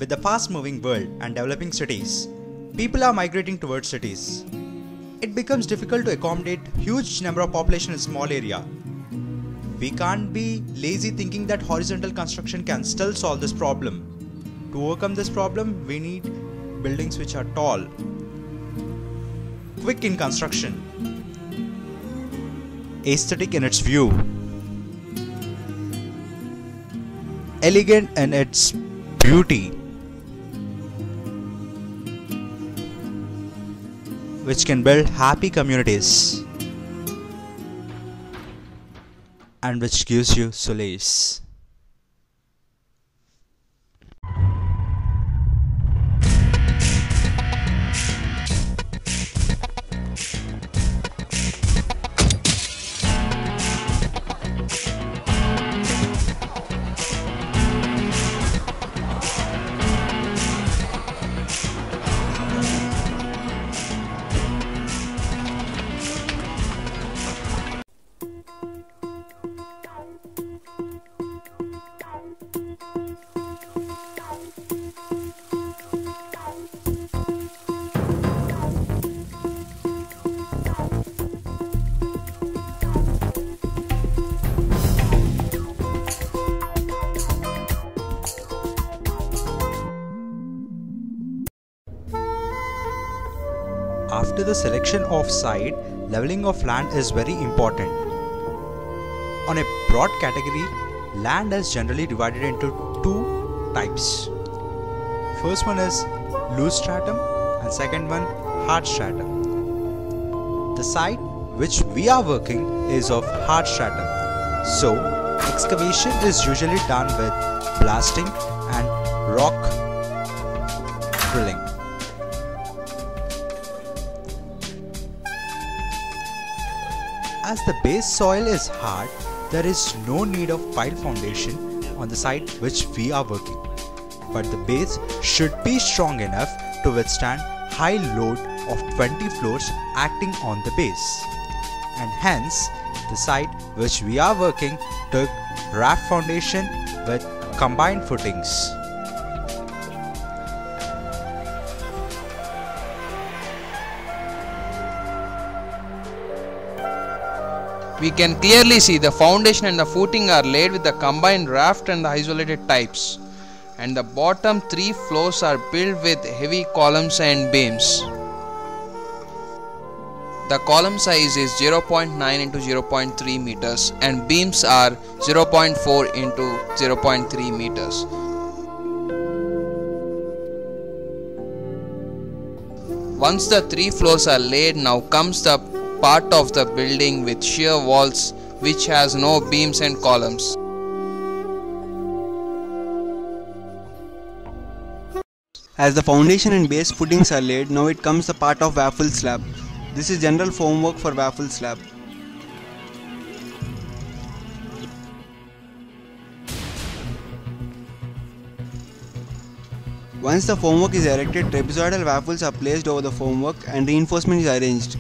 With the fast-moving world and developing cities, people are migrating towards cities. It becomes difficult to accommodate huge number of population in a small area. We can't be lazy thinking that horizontal construction can still solve this problem. To overcome this problem, we need buildings which are tall, quick in construction, aesthetic in its view, elegant in its beauty, which can build happy communities and which gives you solace. After the selection of site, leveling of land is very important. On a broad category, land is generally divided into two types. First one is loose stratum and second one hard stratum. The site which we are working is of hard stratum. So, excavation is usually done with blasting and rock drilling. As the base soil is hard, there is no need of pile foundation on the site which we are working. But the base should be strong enough to withstand high load of 20 floors acting on the base. And hence, the site which we are working took raft foundation with combined footings. We can clearly see the foundation and the footing are laid with the combined raft and the isolated types, and the bottom three floors are built with heavy columns and beams. The column size is 0.9 into 0.3 meters and beams are 0.4 into 0.3 meters. Once the three floors are laid, now comes the part of the building with sheer walls which has no beams and columns. As the foundation and base footings are laid, now it comes the part of waffle slab. This is general formwork for waffle slab. Once the formwork is erected, trapezoidal waffles are placed over the formwork and reinforcement is arranged.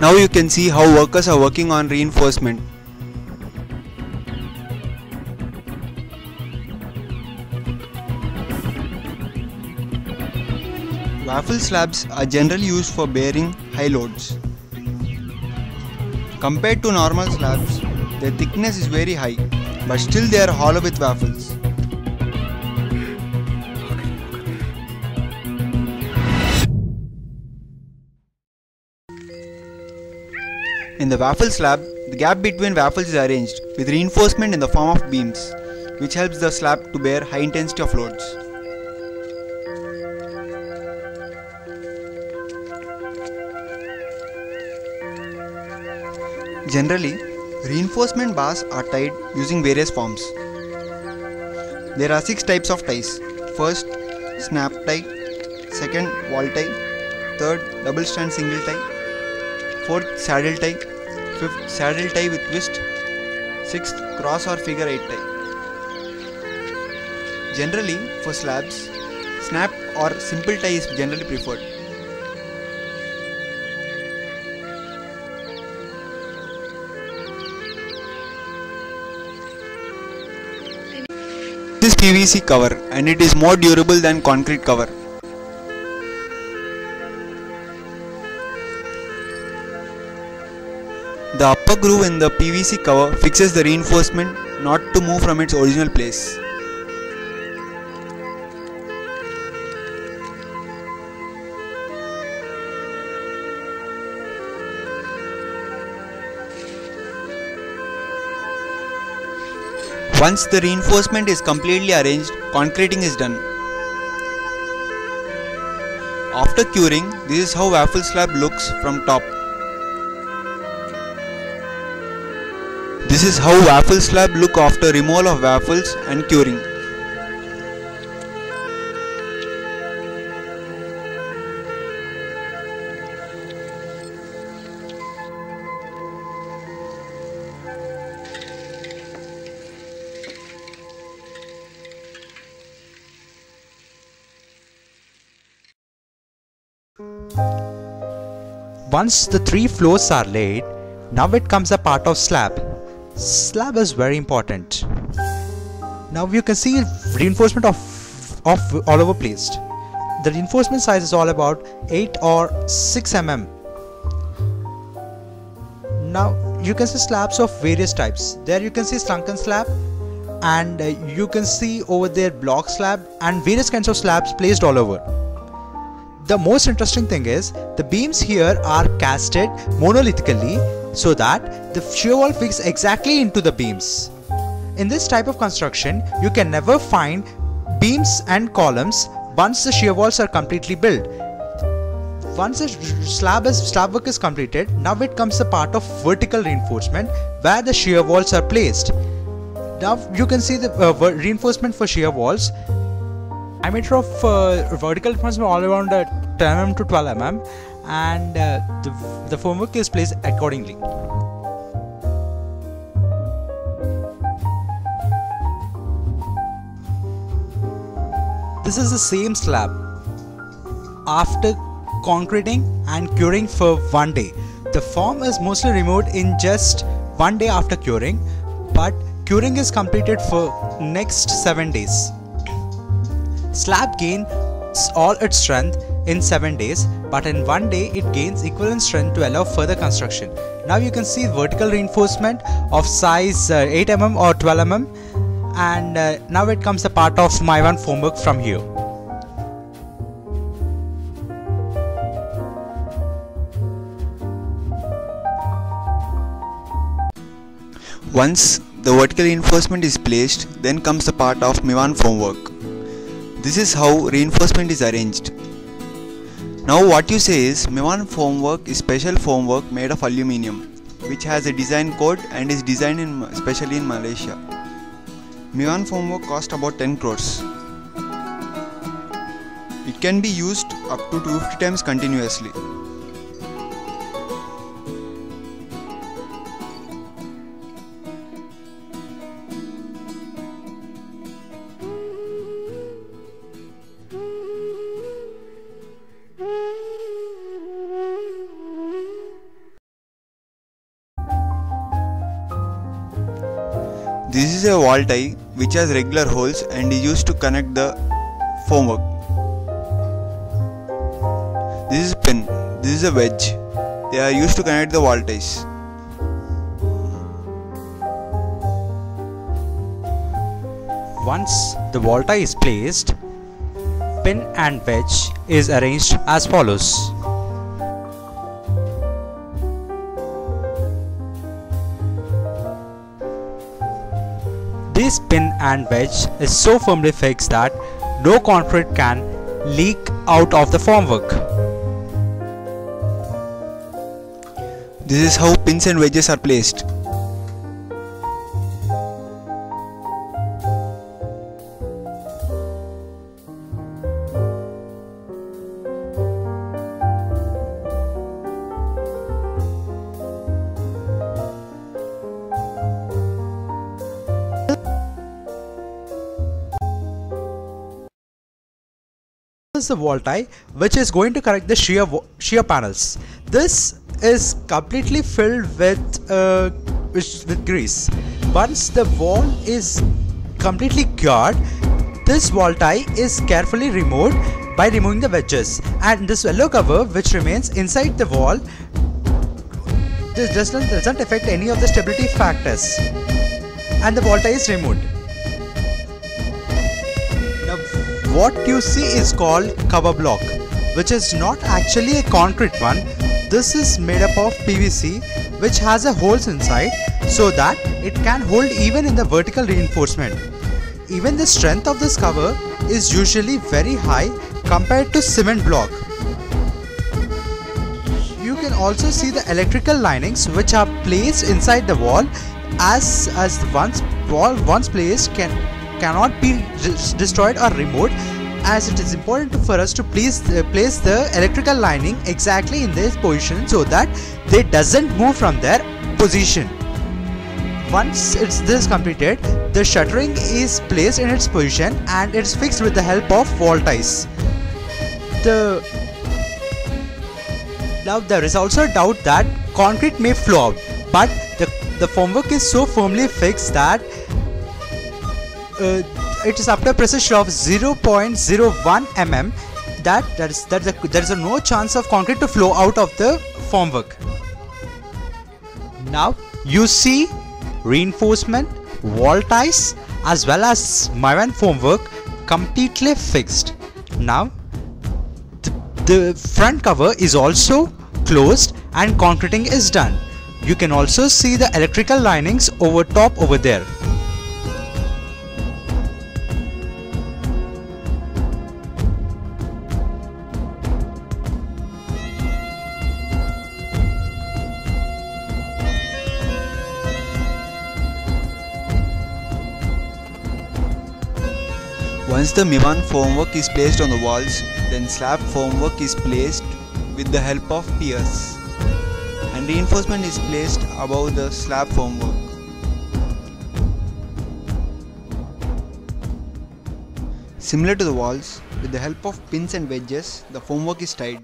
Now you can see how workers are working on reinforcement. Waffle slabs are generally used for bearing high loads. Compared to normal slabs, their thickness is very high, but still they are hollow with waffles. In the waffle slab, the gap between waffles is arranged with reinforcement in the form of beams, which helps the slab to bear high intensity of loads. Generally, reinforcement bars are tied using various forms. There are 6 types of ties. First, snap tie. Second, wall tie. Third, double strand single tie. Fourth, saddle tie. Fifth, saddle tie with twist. Sixth, cross or figure 8 tie. Generally, for slabs, snap or simple tie is generally preferred. PVC cover and it is more durable than concrete cover. The upper groove in the PVC cover fixes the reinforcement not to move from its original place. Once the reinforcement is completely arranged, concreting is done. After curing, this is how waffle slab looks from top. This is how waffle slab look after removal of waffles and curing. Once the 3 floors are laid, now it comes a part of slab. Slab is very important. Now you can see reinforcement of all over placed. The reinforcement size is all about 8 or 6 mm. Now you can see slabs of various types. There you can see sunken slab, and you can see over there block slab and various kinds of slabs placed all over. The most interesting thing is the beams here are casted monolithically so that the shear wall fits exactly into the beams. In this type of construction, you can never find beams and columns once the shear walls are completely built. Once the slab work is completed, now it comes a part of vertical reinforcement where the shear walls are placed. Now you can see the reinforcement for shear walls. Diameter of vertical reinforcement all around 10 mm to 12 mm, and the formwork is placed accordingly. This is the same slab. After concreting and curing for 1 day, the form is mostly removed in just 1 day after curing, but curing is completed for next 7 days. Slab gains all its strength in 7 days, but in 1 day it gains equivalent strength to allow further construction. Now you can see vertical reinforcement of size 8 mm or 12 mm, and now it comes a part of Maivan formwork from here. Once the vertical reinforcement is placed, then comes the part of Maivan formwork. This is how reinforcement is arranged. Now what you say is Maivan formwork is special formwork made of aluminium, which has a design code and is designed especially in Malaysia. Maivan formwork cost about 10 crores. It can be used up to 250 times continuously. This is a wall tie which has regular holes and is used to connect the formwork. This is a pin. This is a wedge. They are used to connect the wall ties. Once the wall tie is placed, pin and wedge is arranged as follows. This pin and wedge is so firmly fixed that no concrete can leak out of the formwork. This is how pins and wedges are placed. This is the wall tie which is going to connect the shear panels. This is completely filled with grease. Once the wall is completely cured, this wall tie is carefully removed by removing the wedges, and this yellow cover which remains inside the wall, this doesn't affect any of the stability factors, and the wall tie is removed. Now what you see is called cover block, which is not actually a concrete one. This is made up of PVC which has a holes inside so that it can hold even in the vertical reinforcement. Even the strength of this cover is usually very high compared to cement block. You can also see the electrical linings which are placed inside the wall, as once placed cannot be destroyed or removed, as it is important for us to place the electrical lining exactly in this position so that they doesn't move from their position. Once this is completed, the shuttering is placed in its position and it's fixed with the help of wall ties. Now there is also a doubt that concrete may flow out, but the formwork is so firmly fixed that it is after precision of 0.01 mm that there is no chance of concrete to flow out of the formwork. Now you see reinforcement, wall ties as well as Mivan formwork completely fixed. Now the front cover is also closed and concreting is done. You can also see the electrical linings over top over there. Once the Mivan formwork is placed on the walls, then slab formwork is placed with the help of piers, and reinforcement is placed above the slab formwork. Similar to the walls, with the help of pins and wedges, the formwork is tied.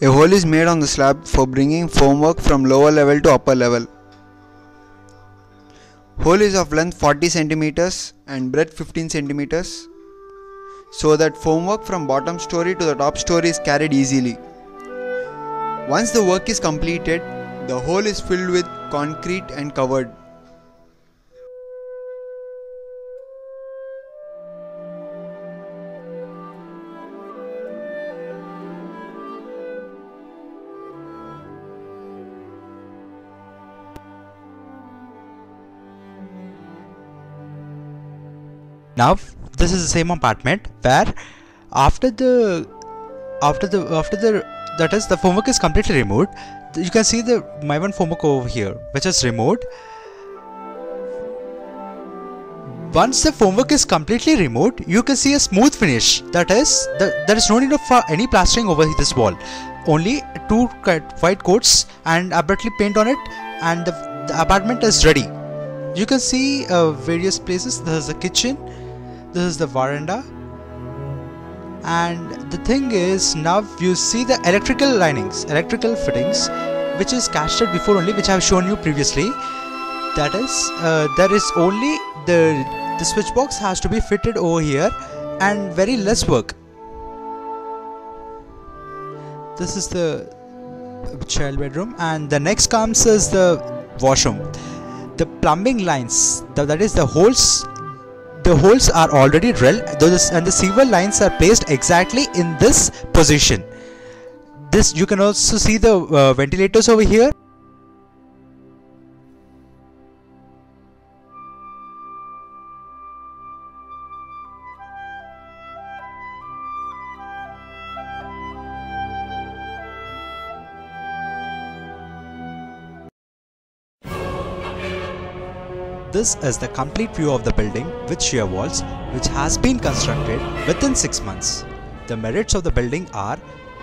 A hole is made on the slab for bringing formwork from lower level to upper level. Hole is of length 40 cm and breadth 15 cm, so that formwork from bottom story to the top story is carried easily. Once the work is completed, the hole is filled with concrete and covered. Now this is the same apartment where after the formwork is completely removed, you can see the Mivan formwork over here which is removed. Once the formwork is completely removed, you can see a smooth finish. That is, there is no need of any plastering over this wall. Only two white coats and abruptly paint on it, and the apartment is ready. You can see various places. This is the kitchen, this is the veranda, and the thing is, now you see the electrical linings, electrical fittings, which is casted before only, which I have shown you previously. That is, there is only the switch box has to be fitted over here, and very less work. This is the child bedroom, and the next comes is the washroom. The plumbing lines, that is the holes are already drilled, and the sewer lines are placed exactly in this position. This you can also see the ventilators over here. This is the complete view of the building with shear walls, which has been constructed within 6 months. The merits of the building are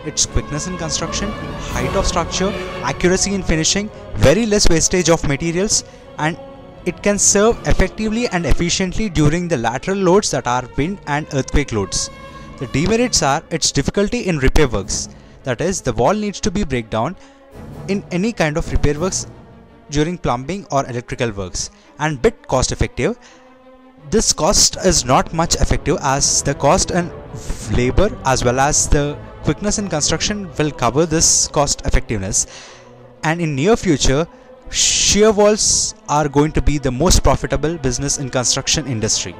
its quickness in construction, height of structure, accuracy in finishing, very less wastage of materials, and it can serve effectively and efficiently during the lateral loads that are wind and earthquake loads. The demerits are its difficulty in repair works, that is, the wall needs to be break down in any kind of repair works during plumbing or electrical works, and bit cost effective. This cost is not much effective as the cost and labor as well as the quickness in construction will cover this cost effectiveness, and in near future shear walls are going to be the most profitable business in construction industry.